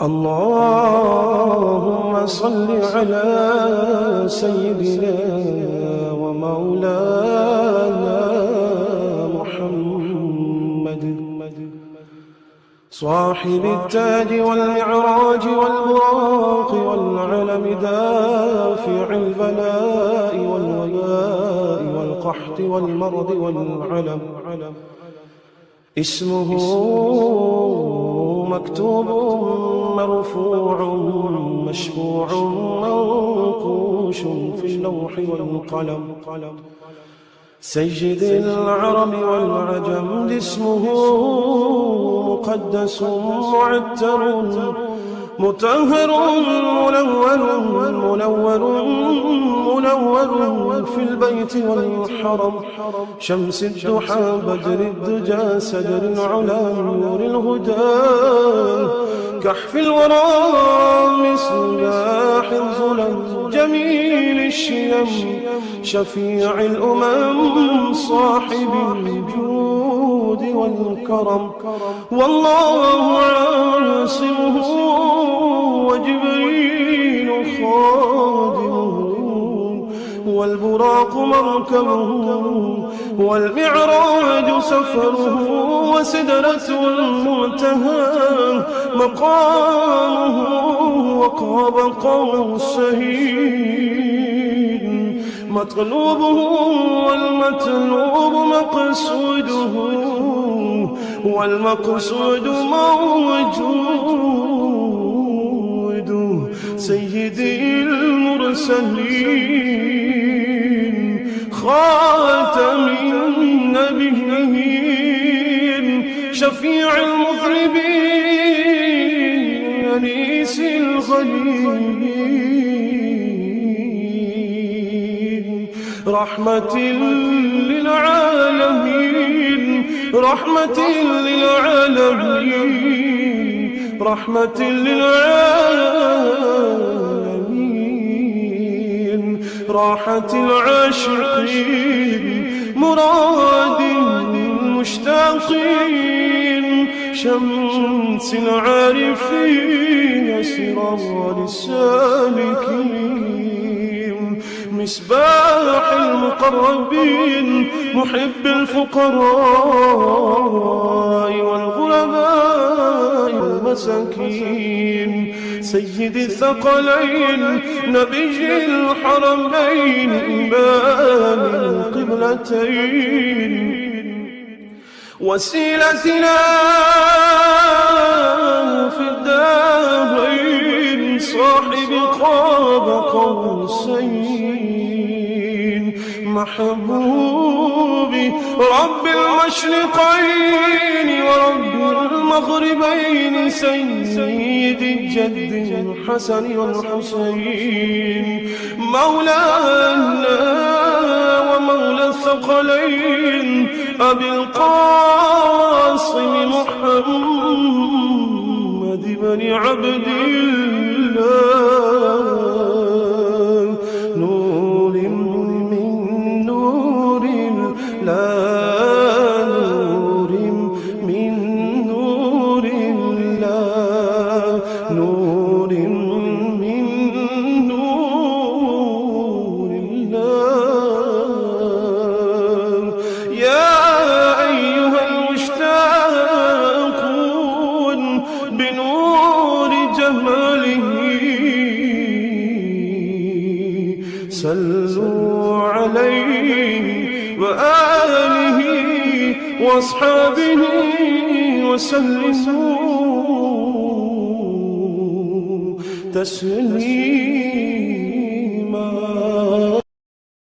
اللهم صل على سيدنا ومولانا محمد صاحب التاج والمعراج والبراق والعلم دافع البلاء والوباء والقحط والمرض والعلم اسمه مكتوب مرفوع مشفوع منقوش في اللوح والقلم سيد العرب والعجم اسمه مقدس معتر مطهر منور في البيت والحرم شمس الضحى بدر الدجى سدر العلا نور الهدى كحف الورى مصباح الظلم جميل الشيم شفيع الأمم صاحب الجود والكرم والله عاصمه وجبريل خادمه والبراق مركبه والمعراج سفره وسدرة المنتهى مقامه وقاب قوسين مطلوبه والمطلوب مقصوده والمقصود موجود سيدي المرسلين خاتم النبيين شفيع المذنبين أنيس الغريبين رحمة للعالمين رحمة للعالمين رحمة للعالمين راحة العاشقين مراد المشتاقين شمس العارفين سراج السالكين مصباح المقربين محب الفقراء والغرباء والمساكين سيد الثقلين نبي الحرمين إمام القبلتين وسيلتنا في الدارين صاحب قاب قوسين محبوبي رب المشرقين ورب المغربين سيد الجد الحسن والحسين مولانا ومولى الثقلين أبي القاسم محمد بن عبد الله نور من نور الله نور من نور الله نور من نور الله يا أيها المشتاقون بنور جماله صلوا عليه وآله وأصحابه وسلموا تسليما